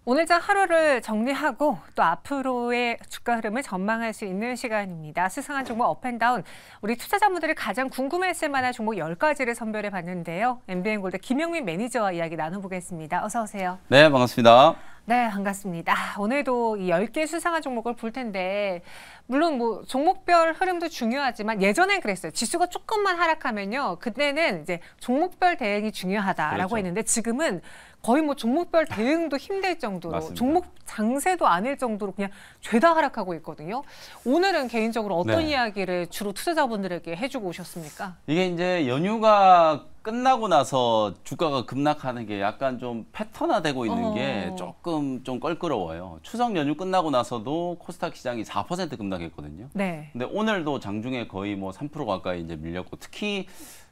오늘장 하루를 정리하고 또 앞으로의 주가 흐름을 전망할 수 있는 시간입니다. 수상한 종목 업앤다운, 우리 투자자분들이 가장 궁금했을 만한 종목 10가지를 선별해 봤는데요. MBN골드 김영민 매니저와 이야기 나눠보겠습니다. 어서 오세요. 네, 반갑습니다. 네, 반갑습니다. 오늘도 이 10개 수상한 종목을 볼 텐데 물론 뭐 종목별 흐름도 중요하지만 예전엔 그랬어요. 지수가 조금만 하락하면요. 그때는 이제 종목별 대응이 중요하다라고 그렇죠. 했는데 지금은 거의 뭐 종목별 대응도 힘들 정도로 맞습니다. 종목 장세도 아닐 정도로 그냥 죄다 하락하고 있거든요. 오늘은 개인적으로 어떤 이야기를 주로 투자자분들에게 해주고 오셨습니까? 이게 이제 연휴가 끝나고 나서 주가가 급락하는 게 약간 좀 패턴화되고 있는 게 조금 좀 껄끄러워요. 추석 연휴 끝나고 나서도 코스닥 시장이 4% 급락했거든요. 네. 근데 오늘도 장중에 거의 뭐 3% 가까이 이제 밀렸고, 특히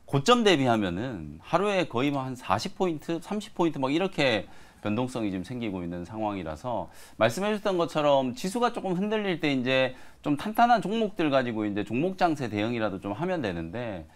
고점 대비하면은 하루에 거의 뭐 한 40포인트, 30포인트 막 이렇게 변동성이 지금 생기고 있는 상황이라서 말씀해 주셨던 것처럼 지수가 조금 흔들릴 때 이제 좀 탄탄한 종목들 가지고 이제 종목 장세 대응이라도 좀 하면 되는데,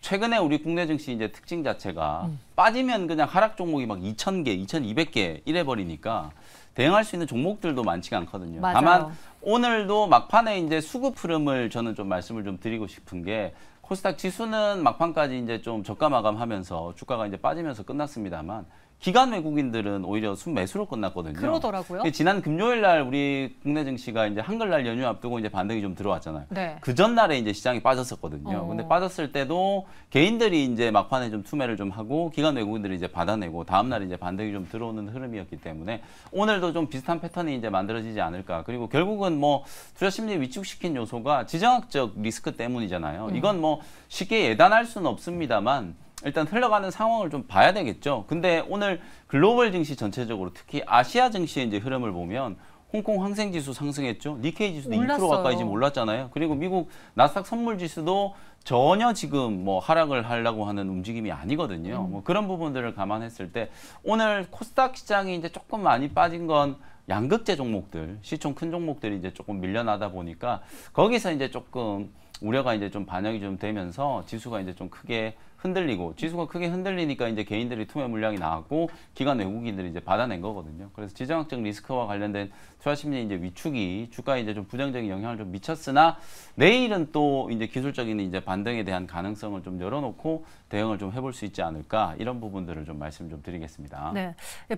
최근에 우리 국내 증시 이제 특징 자체가 빠지면 그냥 하락 종목이 막 2,000개, 2,200개 이래 버리니까 대응할 수 있는 종목들도 많지가 않거든요. 맞아요. 다만 오늘도 막판에 이제 수급 흐름을 저는 좀 말씀을 좀 드리고 싶은 게, 코스닥 지수는 막판까지 이제 좀 저가 마감하면서 주가가 이제 빠지면서 끝났습니다만, 기관 외국인들은 오히려 순매수로 끝났거든요. 그러더라고요. 지난 금요일 날 우리 국내 증시가 이제 한글날 연휴 앞두고 이제 반등이 좀 들어왔잖아요. 네. 그 전날에 이제 시장이 빠졌었거든요. 근데 빠졌을 때도 개인들이 이제 막판에 좀 투매를 좀 하고 기관 외국인들이 이제 받아내고 다음날 이제 반등이 좀 들어오는 흐름이었기 때문에 오늘도 좀 비슷한 패턴이 이제 만들어지지 않을까. 그리고 결국은 뭐 투자 심리 위축시킨 요소가 지정학적 리스크 때문이잖아요. 이건 뭐 쉽게 예단할 수는 없습니다만 일단 흘러가는 상황을 좀 봐야 되겠죠. 근데 오늘 글로벌 증시 전체적으로 특히 아시아 증시의 이제 흐름을 보면 홍콩 항생지수 상승했죠. 니케이 지수도 올랐어요. 2% 가까이 지금 올랐잖아요. 그리고 미국 나스닥 선물 지수도 전혀 지금 뭐 하락을 하려고 하는 움직임이 아니거든요. 뭐 그런 부분들을 감안했을 때 오늘 코스닥 시장이 이제 조금 많이 빠진 건 양극재 종목들, 시총 큰 종목들이 이제 조금 밀려나다 보니까 거기서 이제 조금 우려가 이제 좀 반영이 좀 되면서 지수가 이제 좀 크게 흔들리고, 지수가 크게 흔들리니까 이제 개인들이 투매 물량이 나왔고 기관 외국인들이 이제 받아낸 거거든요. 그래서 지정학적 리스크와 관련된 투자 심리 이제 위축이 주가에 이제 좀 부정적인 영향을 좀 미쳤으나, 내일은 또 이제 기술적인 이제 반등에 대한 가능성을 좀 열어놓고 대응을 좀 해볼 수 있지 않을까, 이런 부분들을 좀 말씀 좀 드리겠습니다. 네,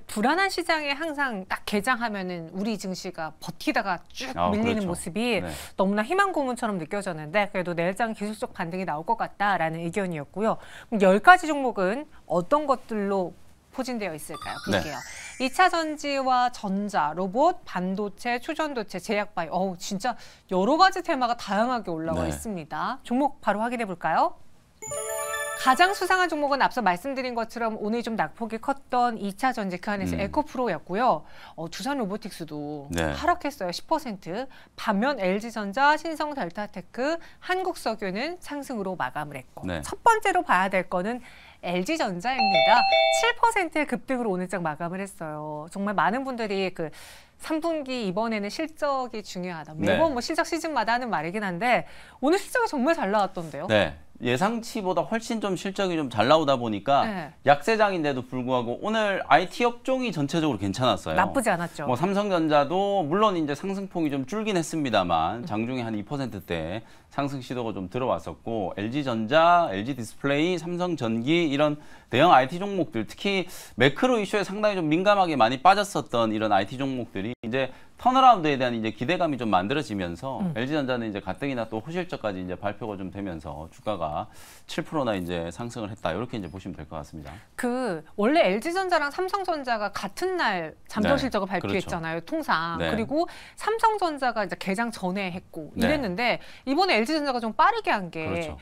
불안한 시장에 항상 딱 개장하면은 우리 증시가 버티다가 쭉 밀리는 그렇죠. 모습이 너무나 희망 고문처럼 느껴졌는데, 그래도 내일장 기술적 반등이 나올 것 같다라는 의견이었고요. 그럼 10가지 종목은 어떤 것들로 포진되어 있을까요? 볼게요. 2차 전지와 전자, 로봇, 반도체, 초전도체, 제약바이오. 진짜 여러 가지 테마가 다양하게 올라와 있습니다. 종목 바로 확인해 볼까요? 가장 수상한 종목은 앞서 말씀드린 것처럼 오늘 좀 낙폭이 컸던 2차 전지, 그 안에서 에코프로였고요. 두산 로보틱스도 하락했어요. 10%. 반면 LG전자, 신성델타테크, 한국석유는 상승으로 마감을 했고, 첫 번째로 봐야 될 거는 LG전자입니다. 7%의 급등으로 오늘장 마감을 했어요. 정말 많은 분들이 그 3분기 이번에는 실적이 중요하다. 매번 뭐 실적 시즌마다 하는 말이긴 한데 오늘 실적이 정말 잘 나왔던데요. 네. 예상치보다 훨씬 좀 실적이 좀 잘 나오다 보니까 약세장인데도 불구하고 오늘 IT 업종이 전체적으로 괜찮았어요. 나쁘지 않았죠. 뭐 삼성전자도 물론 이제 상승폭이 좀 줄긴 했습니다만 장중에 한 2%대 상승 시도가 좀 들어왔었고, LG전자, LG디스플레이, 삼성전기 이런 대형 IT 종목들, 특히 매크로 이슈에 상당히 좀 민감하게 많이 빠졌었던 이런 IT 종목들이 이제 턴어라운드에 대한 이제 기대감이 좀 만들어지면서 LG전자는 이제 가뜩이나 또 호실적까지 이제 발표가 좀 되면서 주가가 7%나 이제 상승을 했다. 이렇게 이제 보시면 될 것 같습니다. 원래 LG전자랑 삼성전자가 같은 날 잠정 실적을 발표했잖아요. 통상. 그리고 삼성전자가 이제 개장 전에 했고 이랬는데 이번에 LG전자가 좀 빠르게 한 게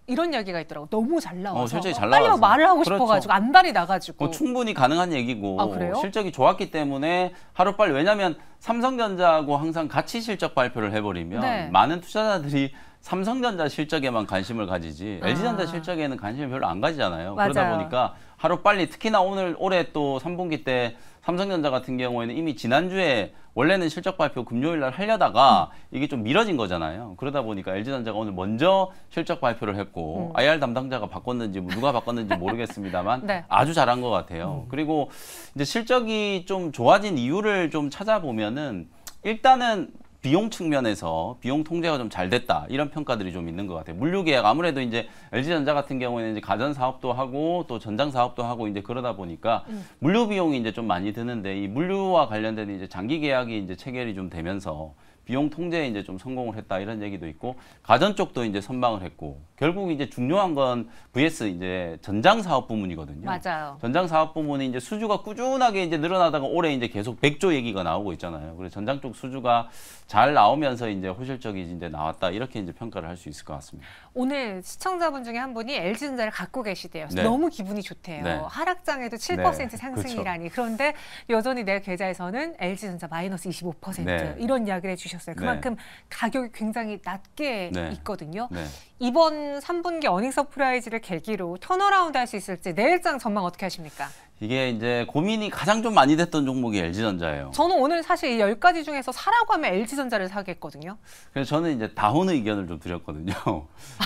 이런 이야기가 있더라고. 너무 잘 나와서 실적이 잘 빨리 나와서. 말을 하고 싶어가지고 안달이 나가지고. 충분히 가능한 얘기고, 그래요? 실적이 좋았기 때문에 하루빨리, 왜냐하면 삼성전자하고 항상 같이 실적 발표를 해버리면 많은 투자자들이 삼성전자 실적에만 관심을 가지지 LG전자 실적에는 관심을 별로 안 가지잖아요. 그러다 보니까 하루 빨리 특히나 올해 또 3분기 때 삼성전자 같은 경우에는 이미 지난주에 원래는 실적 발표 금요일 날 하려다가 이게 좀 미뤄진 거잖아요. 그러다 보니까 LG전자가 오늘 먼저 실적 발표를 했고 IR 담당자가 바꿨는지 누가 바꿨는지 모르겠습니다만 네. 아주 잘한 것 같아요. 그리고 이제 실적이 좀 좋아진 이유를 좀 찾아보면은 일단은 비용 측면에서 비용 통제가 좀 잘 됐다 이런 평가들이 좀 있는 것 같아요. 물류 계약 아무래도 이제 LG전자 같은 경우에는 이제 가전 사업도 하고 또 전장 사업도 하고 이제 그러다 보니까 물류 비용이 이제 좀 많이 드는데 이 물류와 관련된 이제 장기 계약이 이제 체결이 좀 되면서 비용 통제에 이제 좀 성공을 했다 이런 얘기도 있고 가전 쪽도 이제 선방을 했고 결국 이제 중요한 건 VS 이제 전장 사업 부문이거든요. 맞아요. 전장 사업 부문이 이제 수주가 꾸준하게 이제 늘어나다가 올해 이제 계속 100조 얘기가 나오고 있잖아요. 그래서 전장 쪽 수주가 잘 나오면서 이제 호실적이 이제 나왔다 이렇게 이제 평가를 할 수 있을 것 같습니다. 오늘 시청자분 중에 한 분이 LG전자를 갖고 계시대요. 네. 너무 기분이 좋대요. 네. 하락장에도 7% 네. 상승이라니. 그런데 여전히 내 계좌에서는 LG전자 마이너스 25% 네. 이런 이야기를 해주셨어요. 그만큼 가격이 굉장히 낮게 네. 있거든요. 네. 이번 3분기 어닝 서프라이즈를 계기로 턴어라운드 할 수 있을지 내일장 전망 어떻게 하십니까? 이게 이제 고민이 가장 좀 많이 됐던 종목이 LG전자예요. 저는 오늘 사실 이 10가지 중에서 사라고 하면 LG전자를 사겠거든요. 그래서 저는 이제 다운 의견을 좀 드렸거든요.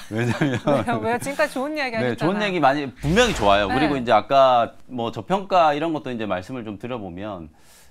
왜냐면 왜요? 지금까지 좋은 이야기 하셨잖아요. 네, 좋은 얘기 많이 분명히 좋아요. 네. 그리고 이제 아까 뭐 저평가 이런 것도 이제 말씀을 좀 드려보면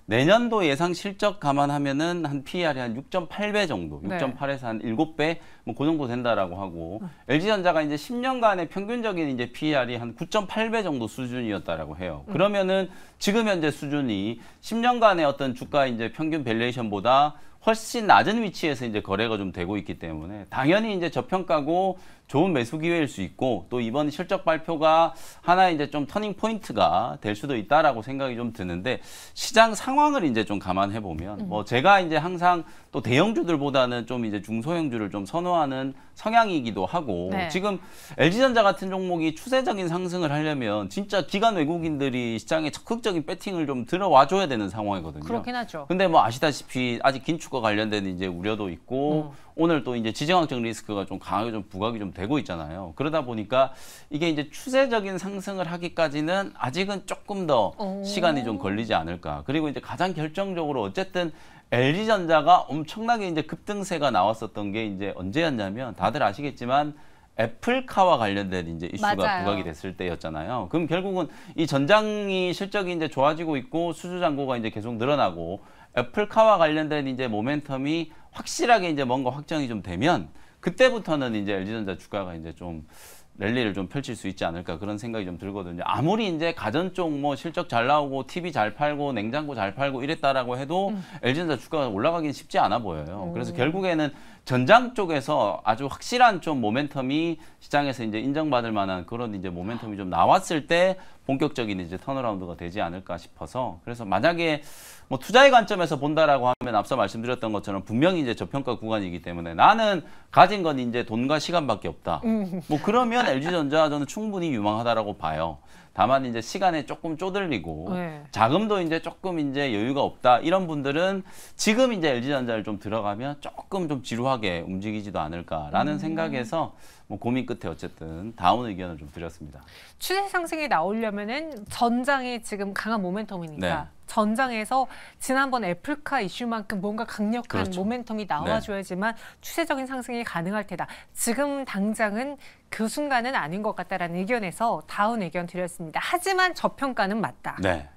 내년도 예상 실적 감안하면은 한 PER이 한 6.8배 정도, 네. 6.8에서 한 7배 뭐 그 정도 된다라고 하고 LG전자가 이제 10년간의 평균적인 이제 PER이 한 9.8배 정도 수준이었다라고 해요. 그러면은 지금 현재 수준이 10년간의 어떤 주가 이제 평균 밸류에이션보다 훨씬 낮은 위치에서 이제 거래가 좀 되고 있기 때문에 당연히 이제 저평가고 좋은 매수 기회일 수 있고 또 이번 실적 발표가 하나의 이제 좀 터닝 포인트가 될 수도 있다라고 생각이 좀 드는데 시장 상황을 이제 좀 감안해 보면 뭐 제가 이제 항상 또 대형주들보다는 좀 이제 중소형주를 좀 선호하는 성향이기도 하고 네. 지금 LG전자 같은 종목이 추세적인 상승을 하려면 진짜 기관 외국인들이 시장에 적극적인 배팅을 좀 들어와 줘야 되는 상황이거든요. 그렇긴 하죠. 근데 뭐 아시다시피 아직 긴축과 관련된 이제 우려도 있고 오늘 또 이제 지정학적 리스크가 좀 강하게 좀 부각이 좀 되고 있잖아요. 그러다 보니까 이게 이제 추세적인 상승을 하기까지는 아직은 조금 더 시간이 좀 걸리지 않을까. 그리고 이제 가장 결정적으로 어쨌든 LG전자가 엄청나게 이제 급등세가 나왔었던 게 이제 언제였냐면 다들 아시겠지만 애플카와 관련된 이제 이슈가 맞아요. 부각이 됐을 때였잖아요. 그럼 결국은 이 전장이 실적이 이제 좋아지고 있고 수주 잔고가 이제 계속 늘어나고 애플카와 관련된 이제 모멘텀이 확실하게 이제 뭔가 확정이 좀 되면 그때부터는 이제 LG전자 주가가 이제 좀 랠리를 좀 펼칠 수 있지 않을까 그런 생각이 좀 들거든요. 아무리 이제 가전 쪽 뭐 실적 잘 나오고 TV 잘 팔고 냉장고 잘 팔고 이랬다라고 해도 LG전자 주가가 올라가긴 쉽지 않아 보여요. 그래서 결국에는 전장 쪽에서 아주 확실한 좀 모멘텀이 시장에서 이제 인정받을 만한 그런 이제 모멘텀이 좀 나왔을 때 본격적인 이제 턴어라운드가 되지 않을까 싶어서 그래서 만약에 뭐 투자의 관점에서 본다라고 하면 앞서 말씀드렸던 것처럼 분명히 이제 저평가 구간이기 때문에 나는 가진 건 이제 돈과 시간밖에 없다. 뭐 그러면 LG전자 저는 충분히 유망하다라고 봐요. 다만 이제 시간에 조금 쪼들리고 네. 자금도 이제 조금 이제 여유가 없다 이런 분들은 지금 이제 LG전자를 좀 들어가면 조금 좀 지루하게 움직이지도 않을까라는 생각에서 뭐 고민 끝에 어쨌든 다운 의견을 좀 드렸습니다. 추세 상승이 나오려면은 전장이 지금 강한 모멘텀이니까 네. 전장에서 지난번 애플카 이슈만큼 뭔가 강력한 그렇죠. 모멘텀이 나와줘야지만 추세적인 상승이 가능할 테다. 지금 당장은 그 순간은 아닌 것 같다라는 의견에서 다운 의견 드렸습니다. 하지만 저평가는 맞다. 네.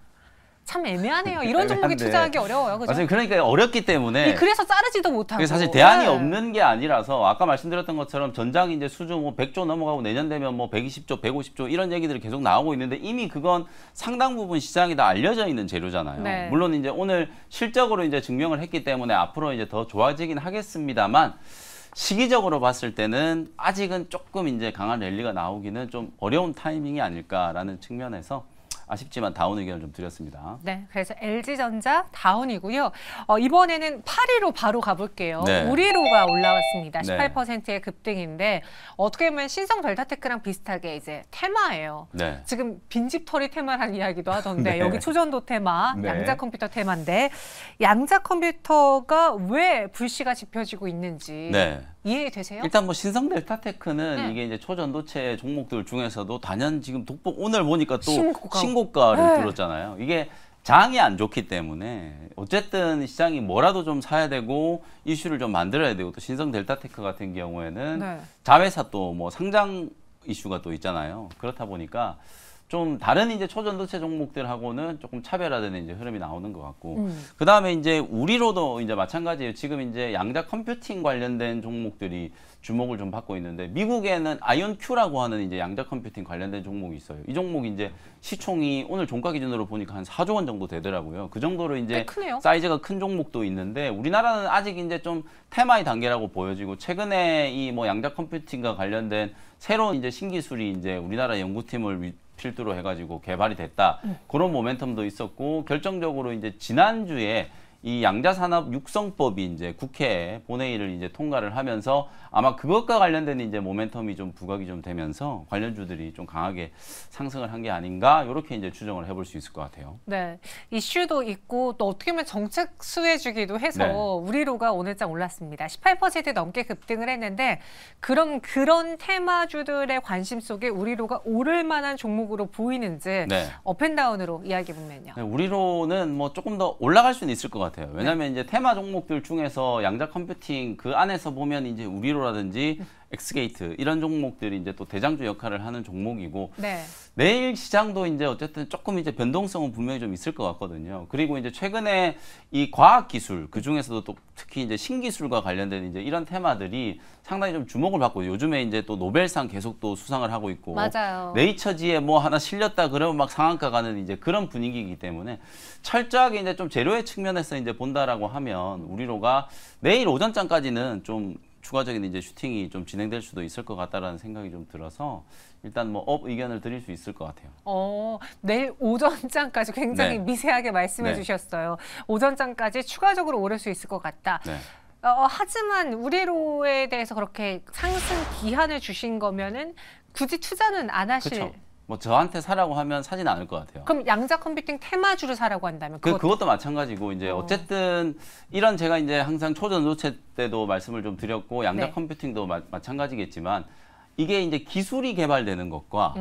참 애매하네요. 이런 종목에 애매한데. 투자하기 어려워요. 그죠? 맞아요. 그러니까 어렵기 때문에 그래서 자르지도 못하고. 그게 사실 대안이 네. 없는 게 아니라서 아까 말씀드렸던 것처럼 전장 이제 수주 뭐 100조 넘어가고 내년 되면 뭐 120조, 150조 이런 얘기들이 계속 나오고 있는데 이미 그건 상당 부분 시장에 다 알려져 있는 재료잖아요. 네. 물론 이제 오늘 실적으로 이제 증명을 했기 때문에 앞으로 이제 더 좋아지긴 하겠습니다만 시기적으로 봤을 때는 아직은 조금 이제 강한 랠리가 나오기는 좀 어려운 타이밍이 아닐까라는 측면에서 아쉽지만 다운 의견을 좀 드렸습니다. 네, 그래서 LG전자 다운이고요. 이번에는 8위로 바로 가볼게요. 네. 우리로가 올라왔습니다. 네. 18%의 급등인데 어떻게 보면 신성 델타테크랑 비슷하게 이제 테마예요. 네. 지금 빈집털이 테마라는 이야기도 하던데 네. 여기 초전도 테마, 네. 양자컴퓨터 테마인데 양자컴퓨터가 왜 불씨가 지펴지고 있는지 네. 이해되세요? 일단 뭐 신성 델타테크는 네. 이게 이제 초전도체 종목들 중에서도 단연 지금 독보 오늘 보니까 또 신고가. 신고가를 네. 뚫었잖아요. 이게 장이 안 좋기 때문에 어쨌든 시장이 뭐라도 좀 사야 되고 이슈를 좀 만들어야 되고 또 신성 델타테크 같은 경우에는 네. 자회사 또 뭐 상장 이슈가 또 있잖아요. 그렇다 보니까 좀 다른 이제 초전도체 종목들하고는 조금 차별화되는 이제 흐름이 나오는 것 같고 그 다음에 이제 우리로도 이제 마찬가지예요. 지금 이제 양자 컴퓨팅 관련된 종목들이 주목을 좀 받고 있는데 미국에는 아이온큐라고 하는 이제 양자 컴퓨팅 관련된 종목이 있어요. 이 종목이 이제 시총이 오늘 종가 기준으로 보니까 한 4조 원 정도 되더라고요. 그 정도로 이제 꽤 크네요. 사이즈가 큰 종목도 있는데 우리나라는 아직 이제 좀 테마의 단계라고 보여지고 최근에 이 뭐 양자 컴퓨팅과 관련된 새로운 이제 신기술이 이제 우리나라 연구팀을 필두로 해가지고 개발이 됐다. 그런 모멘텀도 있었고 결정적으로 이제 지난주에 이 양자산업 육성법이 이제 국회 본회의를 이제 통과를 하면서 아마 그것과 관련된 이제 모멘텀이 좀 부각이 좀 되면서 관련주들이 좀 강하게 상승을 한 게 아닌가 이렇게 이제 추정을 해볼 수 있을 것 같아요. 네, 이슈도 있고 또 어떻게 보면 정책 수혜주기도 해서 네. 우리로가 오늘장 올랐습니다. 18% 넘게 급등을 했는데 그런 테마주들의 관심 속에 우리로가 오를 만한 종목으로 보이는지 네. 업앤다운으로 이야기해 보면요. 네, 우리로는 뭐 조금 더 올라갈 수는 있을 것 같아요. 왜냐하면 이제 테마 종목들 중에서 양자 컴퓨팅 그 안에서 보면 이제 우리로라든지 엑스게이트 이런 종목들이 이제 또 대장주 역할을 하는 종목이고 네. 내일 시장도 이제 어쨌든 조금 이제 변동성은 분명히 좀 있을 것 같거든요. 그리고 이제 최근에 이 과학 기술 그 중에서도 또 특히 이제 신기술과 관련된 이제 이런 테마들이 상당히 좀 주목을 받고 요즘에 이제 또 노벨상 계속 또 수상을 하고 있고 맞아요. 네이처지에 뭐 하나 실렸다 그러면 막 상한가 가는 이제 그런 분위기이기 때문에 철저하게 이제 좀 재료의 측면에서 이제 본다라고 하면 우리로가 내일 오전장까지는 좀 추가적인 이제 슈팅이 좀 진행될 수도 있을 것 같다라는 생각이 좀 들어서 일단 뭐 업 의견을 드릴 수 있을 것 같아요. 내일 오전장까지 굉장히 네. 미세하게 말씀해 네. 주셨어요. 오전장까지 추가적으로 오를 수 있을 것 같다. 네. 하지만 우리로에 대해서 그렇게 상승 기한을 주신 거면은 굳이 투자는 안 하실. 그렇죠. 뭐 저한테 사라고 하면 사진 않을 것 같아요. 그럼 양자 컴퓨팅 테마주를 사라고 한다면 그것도 마찬가지고 이제 어쨌든 이런 제가 이제 항상 초전도체 때도 말씀을 좀 드렸고 양자 네. 컴퓨팅도 마찬가지겠지만 이게 이제 기술이 개발되는 것과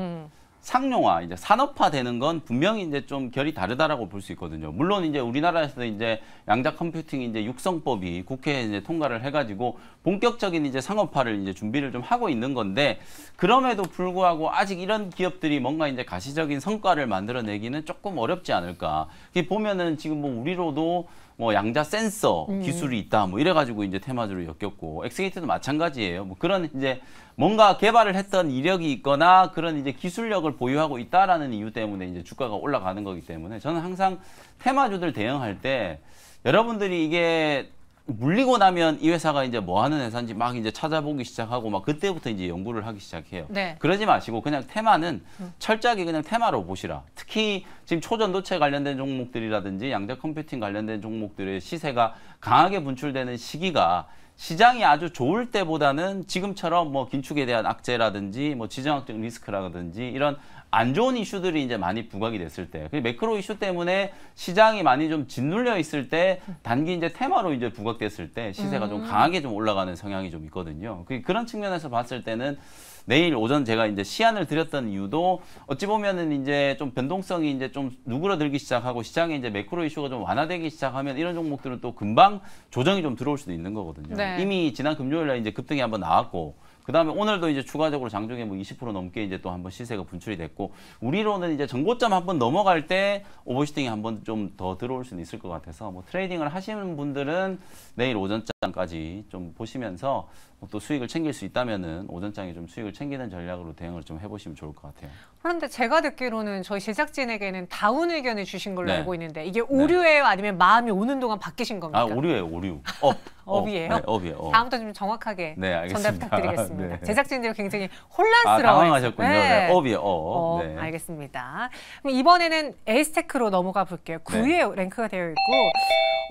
상용화, 이제 산업화되는 건 분명히 이제 좀 결이 다르다라고 볼 수 있거든요. 물론 이제 우리나라에서 이제 양자 컴퓨팅 이제 육성법이 국회에 이제 통과를 해가지고 본격적인 이제 상업화를 이제 준비를 좀 하고 있는 건데 그럼에도 불구하고 아직 이런 기업들이 뭔가 이제 가시적인 성과를 만들어내기는 조금 어렵지 않을까. 이게 보면은 지금 뭐 우리로도 뭐 양자 센서 기술이 있다 뭐 이래가지고 이제 테마주로 엮였고 엑스게이트도 마찬가지예요. 뭐 그런 이제 뭔가 개발을 했던 이력이 있거나 그런 이제 기술력을 보유하고 있다라는 이유 때문에 이제 주가가 올라가는 거기 때문에 저는 항상 테마주들 대응할 때 여러분들이 이게 물리고 나면 이 회사가 이제 뭐 하는 회사인지 막 이제 찾아보기 시작하고 막 그때부터 이제 연구를 하기 시작해요. 네. 그러지 마시고 그냥 테마는 철저하게 그냥 테마로 보시라. 특히 지금 초전도체 관련된 종목들이라든지 양자 컴퓨팅 관련된 종목들의 시세가 강하게 분출되는 시기가 시장이 아주 좋을 때보다는 지금처럼 뭐 긴축에 대한 악재라든지 뭐 지정학적 리스크라든지 이런 안 좋은 이슈들이 이제 많이 부각이 됐을 때, 그 매크로 이슈 때문에 시장이 많이 좀 짓눌려 있을 때, 단기 이제 테마로 이제 부각됐을 때 시세가 좀 강하게 좀 올라가는 성향이 좀 있거든요. 그런 측면에서 봤을 때는 내일 오전 제가 이제 시안을 드렸던 이유도 어찌 보면은 이제 좀 변동성이 이제 좀 누그러들기 시작하고 시장에 이제 매크로 이슈가 좀 완화되기 시작하면 이런 종목들은 또 금방 조정이 좀 들어올 수도 있는 거거든요. 네. 이미 지난 금요일날 이제 급등이 한번 나왔고. 그다음에 오늘도 이제 추가적으로 장중에 뭐 20% 넘게 이제 또 한번 시세가 분출이 됐고 우리로는 이제 전고점 한번 넘어갈 때 오버슈팅이 한번 좀 더 들어올 수는 있을 것 같아서 뭐 트레이딩을 하시는 분들은 내일 오전장까지 좀 보시면서 또 수익을 챙길 수 있다면은 오전장에 좀 수익을 챙기는 전략으로 대응을 좀 해보시면 좋을 것 같아요. 그런데 제가 듣기로는 저희 제작진에게는 다운 의견을 주신 걸로 네. 알고 있는데 이게 오류예요, 아니면 마음이 오는 동안 바뀌신 겁니까? 아 오류예요, 오류. 업이에요? 네, 업이에요. 업. 다음부터 좀 정확하게 네, 알겠습니다. 전달 부탁드리겠습니다. 네. 제작진들이 굉장히 아, 혼란스러워요. 당황하셨군요. 네. 업이에요, 업. 네. 알겠습니다. 그럼 이번에는 에이스테크로 넘어가 볼게요. 9위에 랭크가 되어 있고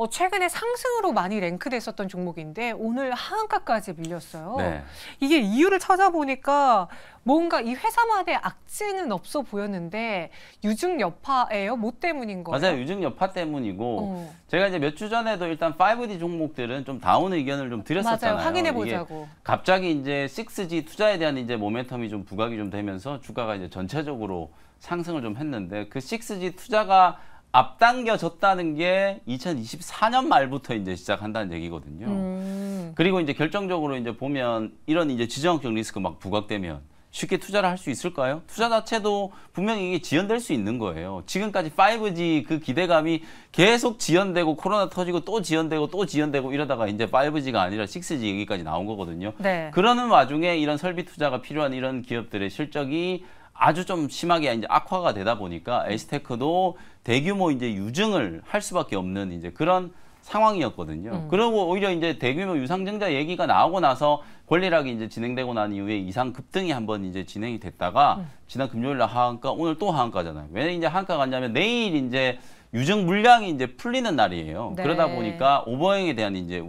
최근에 상승으로 많이 랭크됐었던 종목인데 오늘 하한가까지 밀렸어요. 네. 이게 이유를 찾아보니까 뭔가 이 회사만의 악재는 없어 보였는데 유증 여파예요? 뭐 때문인 거예요? 맞아요. 유증 여파 때문이고 제가 이제 몇 주 전에도 일단 5D 종목들은 좀 다운 의견을 좀 드렸었잖아요. 맞아요. 확인해 보자고. 갑자기 이제 6G 투자에 대한 이제 모멘텀이 좀 부각이 좀 되면서 주가가 이제 전체적으로 상승을 좀 했는데 그 6G 투자가 앞당겨졌다는 게 2024년 말부터 이제 시작한다는 얘기거든요. 그리고 이제 결정적으로 이제 보면 이런 이제 지정학적 리스크 막 부각되면 쉽게 투자를 할 수 있을까요? 투자 자체도 분명히 이게 지연될 수 있는 거예요. 지금까지 5G 그 기대감이 계속 지연되고 코로나 터지고 또 지연되고 또 지연되고 이러다가 이제 5G가 아니라 6G 얘기까지 나온 거거든요. 네. 그러는 와중에 이런 설비 투자가 필요한 이런 기업들의 실적이 아주 좀 심하게 이제 악화가 되다 보니까 에이스테크도 대규모 이제 유증을 할 수밖에 없는 이제 그런 상황이었거든요. 그리고 오히려 이제 대규모 유상증자 얘기가 나오고 나서 권리락이 이제 진행되고 난 이후에 이상 급등이 한번 이제 진행이 됐다가 지난 금요일 날 하한가, 오늘 또 하한가잖아요. 왜 이제 하한가가 갔냐면 내일 이제 유증 물량이 이제 풀리는 날이에요. 네. 그러다 보니까 오버행에 대한 이제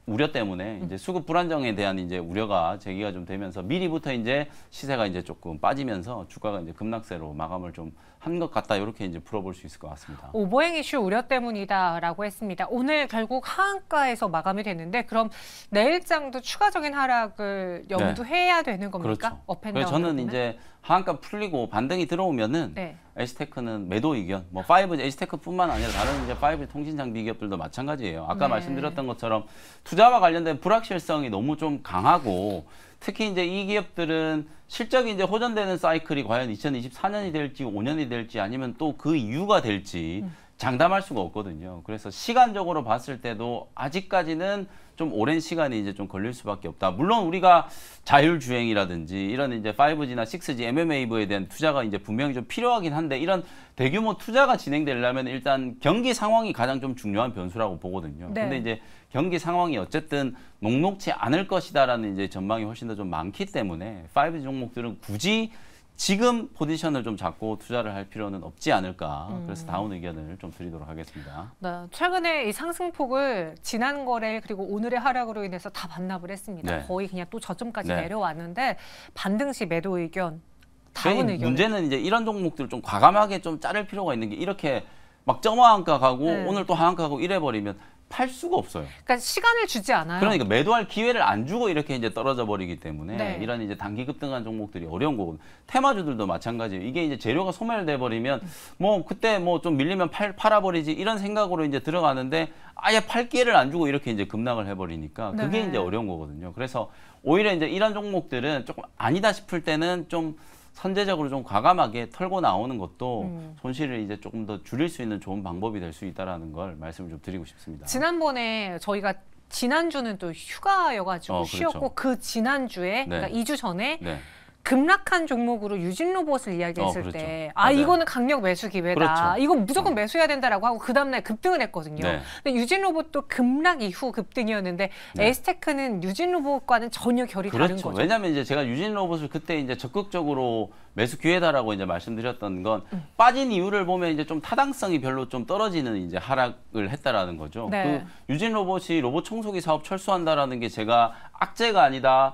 우려 때문에 이제 수급 불안정에 대한 이제 우려가 제기가 좀 되면서 미리부터 이제 시세가 이제 조금 빠지면서 주가가 이제 급락세로 마감을 좀 한 것 같다. 이렇게 이제 풀어볼 수 있을 것 같습니다. 오버행 이슈 우려 때문이다라고 했습니다. 오늘 결국 하한가에서 마감이 됐는데 그럼 내일장도 추가적인 하락을 염두해야 되는 겁니까? 그렇죠. 업앤다운. 저는 이제 하한가 풀리고 반등이 들어오면은 에이스테크는 매도 의견, 뭐 5G 에이스테크뿐만 아니라 다른 이제 5G 통신 장비 기업들도 마찬가지예요. 아까 말씀드렸던 것처럼 투자와 관련된 불확실성이 너무 좀 강하고 특히 이제 이 기업들은 실적이 이제 호전되는 사이클이 과연 2024년이 될지 5년이 될지 아니면 또 그 이유가 될지 장담할 수가 없거든요. 그래서 시간적으로 봤을 때도 아직까지는 좀 오랜 시간이 이제 좀 걸릴 수밖에 없다. 물론 우리가 자율주행이라든지 이런 이제 5G나 6G, mmWave에 대한 투자가 이제 분명히 좀 필요하긴 한데 이런 대규모 투자가 진행되려면 일단 경기 상황이 가장 좀 중요한 변수라고 보거든요. 네. 근데 이제 경기 상황이 어쨌든 녹록치 않을 것이다라는 이제 전망이 훨씬 더 좀 많기 때문에 5G 종목들은 굳이 지금 포지션을 좀 잡고 투자를 할 필요는 없지 않을까. 그래서 다운 의견을 좀 드리도록 하겠습니다. 네, 최근에 이 상승폭을 지난 거래 그리고 오늘의 하락으로 인해서 다 반납을 했습니다. 네. 거의 그냥 또 저점까지 네. 내려왔는데 반등 시 매도 의견, 다운 의견. 문제는 이제 이런 종목들을 좀 과감하게 좀 자를 필요가 있는 게 이렇게 막 점화한가 가고 오늘 또 하한가 가고 이래버리면 팔 수가 없어요. 그러니까 시간을 주지 않아요. 그러니까 매도할 기회를 안 주고 이렇게 이제 떨어져 버리기 때문에 네. 이런 이제 단기 급등한 종목들이 어려운 거고 테마주들도 마찬가지예요. 이게 이제 재료가 소멸돼 버리면 뭐 그때 뭐 좀 밀리면 팔아버리지 이런 생각으로 이제 들어가는데 아예 팔 기회를 안 주고 이렇게 이제 급락을 해버리니까 그게 네. 이제 어려운 거거든요. 그래서 오히려 이제 이런 종목들은 조금 아니다 싶을 때는 좀 선제적으로 좀 과감하게 털고 나오는 것도 손실을 이제 조금 더 줄일 수 있는 좋은 방법이 될 수 있다라는 걸 말씀을 좀 드리고 싶습니다. 지난번에 저희가 지난주는 또 휴가여가지고 쉬었고 그렇죠. 그 지난주에 그러니까 2주 전에 네. 급락한 종목으로 유진 로봇을 이야기했을 그렇죠. 때 맞아요. 이거는 강력 매수 기회다. 그렇죠. 이건 무조건 매수해야 된다라고 하고 그 다음날 급등을 했거든요. 네. 근데 유진 로봇도 급락 이후 급등이었는데 네. 에이스테크는 유진 로봇과는 전혀 결이 다른 그렇죠. 거죠. 왜냐하면 이제 제가 유진 로봇을 그때 이제 적극적으로 매수 기회다라고 이제 말씀드렸던 건 빠진 이유를 보면 이제 좀 타당성이 별로 좀 떨어지는 이제 하락을 했다라는 거죠. 네. 그 유진 로봇이 로봇 청소기 사업 철수한다라는 게 제가 악재가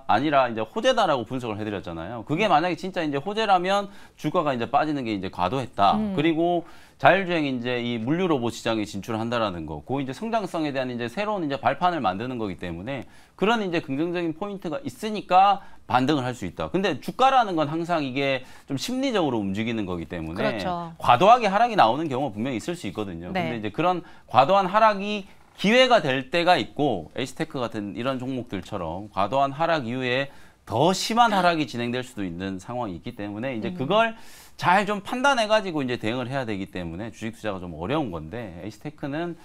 아니라 이제 호재다라고 분석을 해드렸잖아요. 그게 만약에 진짜 이제 호재라면 주가가 이제 빠지는 게 이제 과도했다. 그리고 자율주행 이제 이 물류 로봇 시장에 진출한다라는 거, 그 이제 성장성에 대한 이제 새로운 이제 발판을 만드는 거기 때문에 그런 이제 긍정적인 포인트가 있으니까 반등을 할 수 있다. 근데 주가라는 건 항상 이게 좀 심리적으로 움직이는 거기 때문에 그렇죠. 과도하게 하락이 나오는 경우가 분명히 있을 수 있거든요. 네. 근데 이제 그런 과도한 하락이 기회가 될 때가 있고 에이스테크 같은 이런 종목들처럼 과도한 하락 이후에 더 심한 하락이 진행될 수도 있는 상황이 있기 때문에 이제 그걸 잘 좀 판단해가지고 이제 대응을 해야 되기 때문에 주식 투자가 좀 어려운 건데 에이스테크는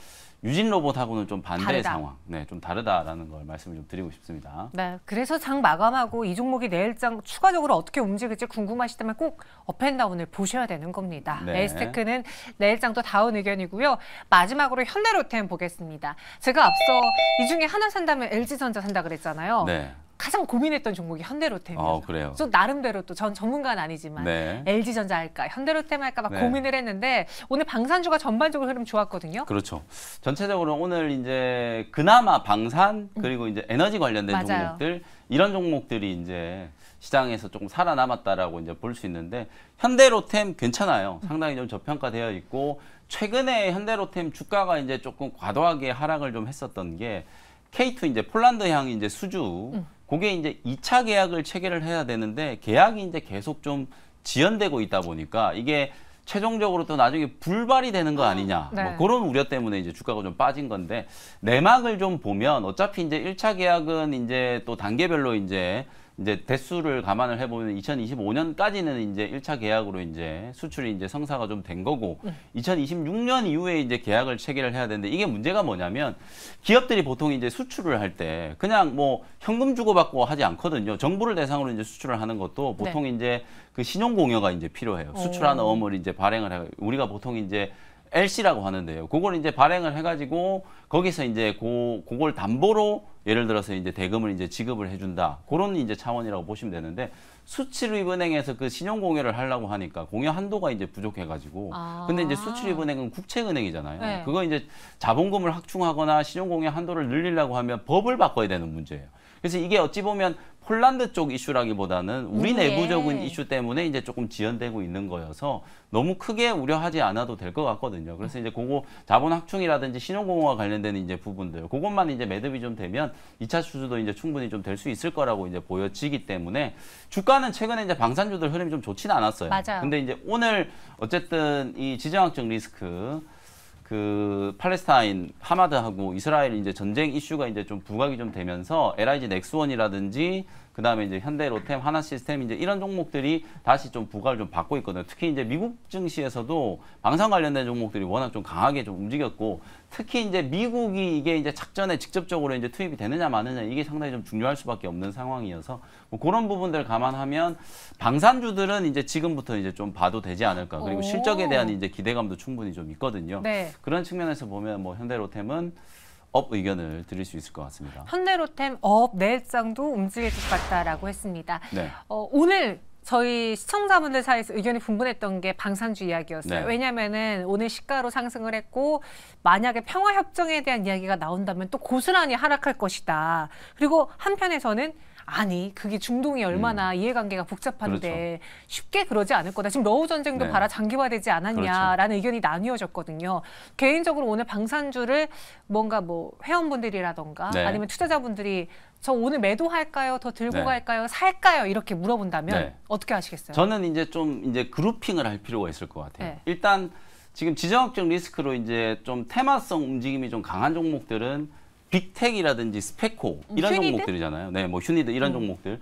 유진 로봇하고는 좀 반대의 다르다. 상황, 좀 다르다라는 걸 말씀을 좀 드리고 싶습니다. 네, 그래서 장 마감하고 이 종목이 내일장 추가적으로 어떻게 움직일지 궁금하시다면 꼭 업앤다운을 보셔야 되는 겁니다. 네. 에이스테크는 내일장도 다운 의견이고요. 마지막으로 현대로템 보겠습니다. 제가 앞서 이 중에 하나 산다면 LG전자 산다 그랬잖아요. 네. 가장 고민했던 종목이 현대로템이에요. 그래요. 좀 나름대로 또 전 전문가는 아니지만 네. LG전자 할까, 현대로템 할까 막 네. 고민을 했는데 오늘 방산주가 전반적으로 흐름 좋았거든요. 그렇죠. 전체적으로 오늘 이제 그나마 방산 그리고 이제 에너지 관련된 맞아요. 종목들 이런 종목들이 이제 시장에서 조금 살아남았다라고 이제 볼 수 있는데 현대로템 괜찮아요. 상당히 좀 저평가되어 있고 최근에 현대로템 주가가 이제 조금 과도하게 하락을 좀 했었던 게 K2 이제 폴란드향 이제 수주 그게 이제 2차 계약을 체결을 해야 되는데 계약이 이제 계속 좀 지연되고 있다 보니까 이게 최종적으로 또 나중에 불발이 되는 거 아니냐. 네. 뭐 그런 우려 때문에 이제 주가가 좀 빠진 건데 내막을 좀 보면 어차피 이제 1차 계약은 이제 또 단계별로 이제 대수를 감안을 해보면 2025년까지는 이제 1차 계약으로 이제 수출이 이제 성사가 좀 된 거고 2026년 이후에 이제 계약을 체결을 해야 되는데 이게 문제가 뭐냐면 기업들이 보통 이제 수출을 할 때 그냥 뭐 현금 주고받고 하지 않거든요. 정부를 대상으로 이제 수출을 하는 것도 보통 이제 그 신용 공여가 이제 필요해요. 수출하는 어음을 이제 발행을 해 우리가 보통 이제 LC라고 하는데요. 그걸 이제 발행을 해가지고 거기서 이제 그걸 담보로 예를 들어서 이제 대금을 이제 지급을 해준다. 그런 이제 차원이라고 보시면 되는데 수출입은행에서 그 신용공여를 하려고 하니까 공여 한도가 이제 부족해가지고 근데 이제 수출입은행은 국책은행이잖아요. 네. 그거 이제 자본금을 확충하거나 신용공여 한도를 늘리려고 하면 법을 바꿔야 되는 문제예요. 그래서 이게 어찌 보면 폴란드 쪽 이슈라기보다는 우리 내부적인 이슈 때문에 이제 조금 지연되고 있는 거여서 너무 크게 우려하지 않아도 될 것 같거든요. 그래서 이제 그거 자본 확충이라든지 신용공여와 관련된 이제 부분들, 그것만 이제 매듭이 좀 되면 2차 수주도 이제 충분히 좀 될 수 있을 거라고 이제 보여지기 때문에 주가는 최근에 이제 방산주들 흐름이 좀 좋지는 않았어요. 맞아요. 근데 이제 오늘 어쨌든 이 지정학적 리스크 그 팔레스타인 하마드하고 이스라엘 이제 전쟁 이슈가 이제 좀 부각이 좀 되면서 LIG 넥스원이라든지 그다음에 이제 현대로템, 하나시스템 이제 이런 종목들이 다시 좀 부각을 좀 받고 있거든요. 특히 이제 미국 증시에서도 방산 관련된 종목들이 워낙 좀 강하게 좀 움직였고 특히 이제 미국이 이게 이제 작전에 직접적으로 이제 투입이 되느냐 마느냐 이게 상당히 좀 중요할 수밖에 없는 상황이어서 뭐 그런 부분들 감안하면 방산주들은 이제 지금부터 이제 좀 봐도 되지 않을까. 그리고 실적에 대한 이제 기대감도 충분히 좀 있거든요. 네. 그런 측면에서 보면 뭐 현대로템은 업 의견을 드릴 수 있을 것 같습니다. 현대로템 업 내일장도 움직일 것 같다라고 했습니다. 네. 오늘 저희 시청자분들 사이에서 의견이 분분했던 게 방산주 이야기였어요. 네. 왜냐하면은 오늘 시가로 상승을 했고 만약에 평화협정에 대한 이야기가 나온다면 또 고스란히 하락할 것이다. 그리고 한편에서는 아니 그게 중동이 얼마나 이해관계가 복잡한데 쉽게 그러지 않을 거다. 지금 러우 전쟁도 네. 봐라 장기화되지 않았냐라는 의견이 나뉘어졌거든요. 개인적으로 오늘 방산주를 뭔가 뭐 회원분들이라던가 네. 아니면 투자자분들이 저 오늘 매도할까요? 더 들고 네. 갈까요? 살까요? 이렇게 물어본다면 네. 어떻게 하시겠어요? 저는 이제 좀 이제 그룹핑을 할 필요가 있을 것 같아요. 네. 일단 지금 지정학적 리스크로 이제 좀 테마성 움직임이 좀 강한 종목들은 빅텍이라든지 스페코 이런 휴니드? 종목들이잖아요. 네, 뭐 휴니드 이런 종목들.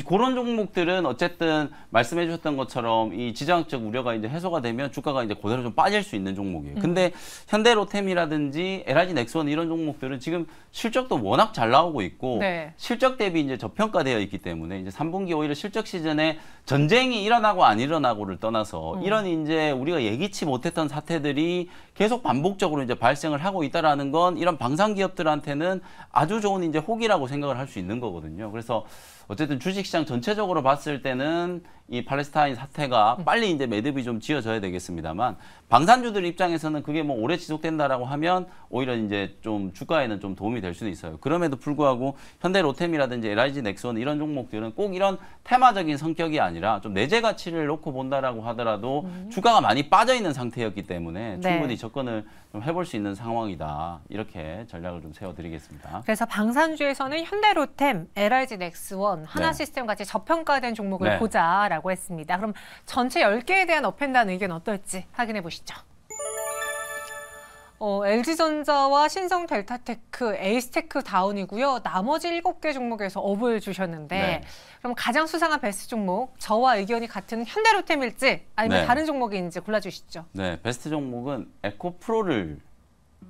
그런 종목들은 어쨌든 말씀해 주셨던 것처럼 이 지정학적 우려가 이제 해소가 되면 주가가 이제 그대로 좀 빠질 수 있는 종목이에요. 근데 현대로템이라든지 LIG 넥스원 이런 종목들은 지금 실적도 워낙 잘 나오고 있고 네. 실적 대비 이제 저평가되어 있기 때문에 이제 3분기 오히려 실적 시즌에 전쟁이 일어나고 안 일어나고를 떠나서 이런 이제 우리가 예기치 못했던 사태들이 계속 반복적으로 이제 발생을 하고 있다라는 건 이런 방산 기업들한테는 아주 좋은 이제 호기라고 생각을 할 수 있는 거거든요. 그래서 어쨌든 주식시장 전체적으로 봤을 때는 이 팔레스타인 사태가 빨리 이제 매듭이 좀 지어져야 되겠습니다만 방산주들 입장에서는 그게 뭐 오래 지속된다라고 하면 오히려 이제 좀 주가에는 좀 도움이 될 수도 있어요. 그럼에도 불구하고 현대로템이라든지 LIG 넥스원 이런 종목들은 꼭 이런 테마적인 성격이 아니라 좀 내재 가치를 놓고 본다라고 하더라도 주가가 많이 빠져 있는 상태였기 때문에 네. 충분히 접근을 좀 해볼 수 있는 상황이다. 이렇게 전략을 좀 세워드리겠습니다. 그래서 방산주에서는 현대로템, LIG 넥스원, 하나시스템 같이 저평가된 종목을 네. 보자라고 했습니다. 그럼 전체 10개에 대한 업앤다운 의견 어떨지 확인해 보시죠. LG전자와 신성델타테크, 에이스테크 다운이고요. 나머지 7개 종목에서 업을 주셨는데 네. 그럼 가장 수상한 베스트 종목, 저와 의견이 같은 현대로템일지 아니면 네. 다른 종목인지 골라주시죠. 네, 베스트 종목은 에코프로를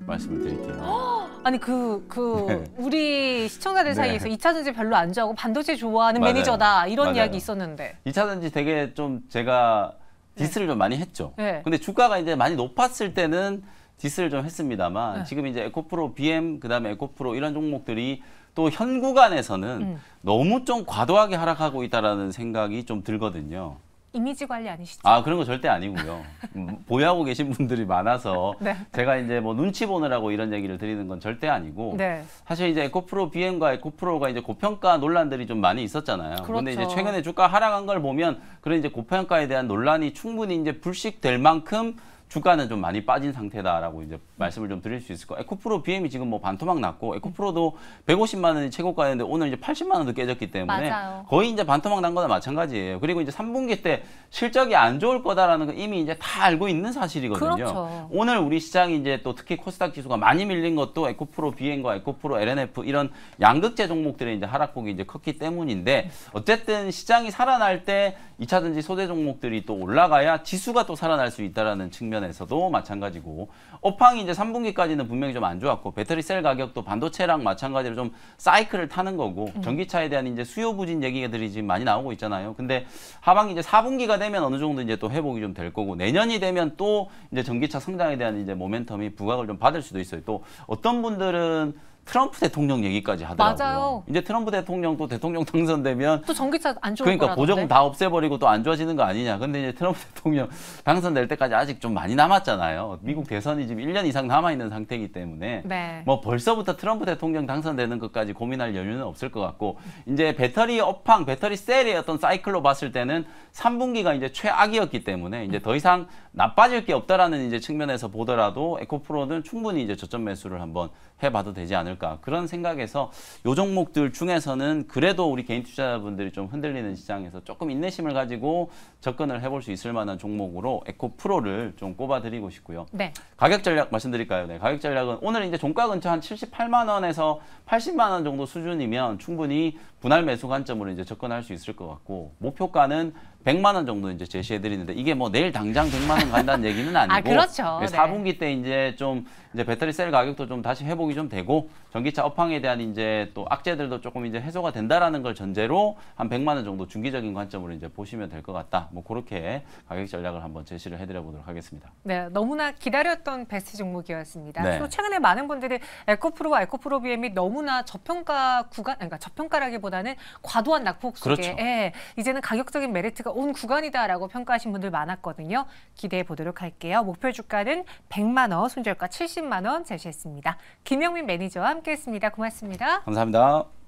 말씀을 드릴게요. 아니 네. 우리 시청자들 사이에서 네. 2차 전지 별로 안 좋아하고 반도체 좋아하는 맞아요. 매니저다 이런 맞아요. 이야기 있었는데 2차전지 되게 좀 제가 디스를 좀 많이 했죠. 네. 근데 주가가 이제 많이 높았을 때는 디스를 좀 했습니다만 지금 이제 에코프로 BM 그다음에 에코프로 이런 종목들이 또 현 구간에서는 너무 좀 과도하게 하락하고 있다라는 생각이 좀 들거든요. 이미지 관리 아니시죠? 아, 그런 거 절대 아니고요. 보유하고 계신 분들이 많아서 네. 제가 이제 뭐 눈치 보느라고 이런 얘기를 드리는 건 절대 아니고 네. 사실 이제 에코프로 BM과 에코프로가 이제 고평가 논란들이 좀 많이 있었잖아요. 그런데 그렇죠. 이제 최근에 주가 하락한 걸 보면 그런 이제 고평가에 대한 논란이 충분히 이제 불식될 만큼 주가는 좀 많이 빠진 상태다라고 이제 말씀을 좀 드릴 수 있을 거예요. 에코프로 BM이 지금 뭐 반토막 났고 에코프로도 150만 원이 최고가였는데 오늘 이제 80만 원도 깨졌기 때문에 맞아요. 거의 이제 반토막 난 거나 마찬가지예요. 그리고 이제 3분기 때 실적이 안 좋을 거다라는 거 이미 이제 다 알고 있는 사실이거든요. 그렇죠. 오늘 우리 시장이 이제 또 특히 코스닥 지수가 많이 밀린 것도 에코프로 BM과 에코프로 LNF 이런 양극재 종목들의 이제 하락폭이 이제 컸기 때문인데 어쨌든 시장이 살아날 때 2차전지 소재 종목들이 또 올라가야 지수가 또 살아날 수 있다라는 측면에서도 마찬가지고 업황이 이제 3분기까지는 분명히 좀 안 좋았고 배터리 셀 가격도 반도체랑 마찬가지로 좀 사이클을 타는 거고 전기차에 대한 이제 수요 부진 얘기들이 지금 많이 나오고 있잖아요. 근데 하반기 이제 4분기가 되면 어느 정도 이제 또 회복이 좀 될 거고 내년이 되면 또 이제 전기차 성장에 대한 이제 모멘텀이 부각을 좀 받을 수도 있어요. 또 어떤 분들은 트럼프 대통령 얘기까지 하더라고요. 맞아요. 이제 트럼프 대통령도 대통령 당선되면 또 전기차 안 좋을 그러니까 거라던데. 보조금 다 없애버리고 또 안 좋아지는 거 아니냐. 근데 이제 트럼프 대통령 당선될 때까지 아직 좀 많이 남았잖아요. 미국 대선이 지금 1년 이상 남아있는 상태이기 때문에 네. 뭐 벌써부터 트럼프 대통령 당선되는 것까지 고민할 여유는 없을 것 같고 이제 배터리 업황, 배터리 셀의 어떤 사이클로 봤을 때는 3분기가 이제 최악이었기 때문에 이제 더 이상 나빠질 게 없다라는 이제 측면에서 보더라도 에코프로는 충분히 이제 저점 매수를 한번 해봐도 되지 않을까 그런 생각에서 요 종목들 중에서는 그래도 우리 개인 투자자분들이 좀 흔들리는 시장에서 조금 인내심을 가지고 접근을 해볼 수 있을 만한 종목으로 에코프로를 좀 꼽아드리고 싶고요. 네. 가격 전략 말씀드릴까요? 네, 가격 전략은 오늘 이제 종가 근처 한 78만 원에서 80만 원 정도 수준이면 충분히 분할 매수 관점으로 이제 접근할 수 있을 것 같고 목표가는 100만 원 정도 이제 제시해 드리는데 이게 뭐 내일 당장 100만 원 간다는 얘기는 아니고 아, 그렇죠. 네. 4분기 때 이제 좀 이제 배터리 셀 가격도 좀 다시 회복이 좀 되고 전기차 업황에 대한 이제 또 악재들도 조금 이제 해소가 된다라는 걸 전제로 한 100만 원 정도 중기적인 관점으로 이제 보시면 될 것 같다. 뭐 그렇게 가격 전략을 한번 제시를 해 드려 보도록 하겠습니다. 네, 너무나 기다렸던 베스트 종목이었습니다. 네. 또 최근에 많은 분들이 에코프로와 에코프로 BM이 너무나 저평가 구간, 그러니까 저평가라기보다는 과도한 낙폭 속에 그렇죠. 예, 이제는 가격적인 메리트가 온 구간이다라고 평가하신 분들 많았거든요. 기대해 보도록 할게요. 목표 주가는 100만 원, 손절가 70만 원 제시했습니다. 김영민 매니저와 함께했습니다. 고맙습니다. 감사합니다.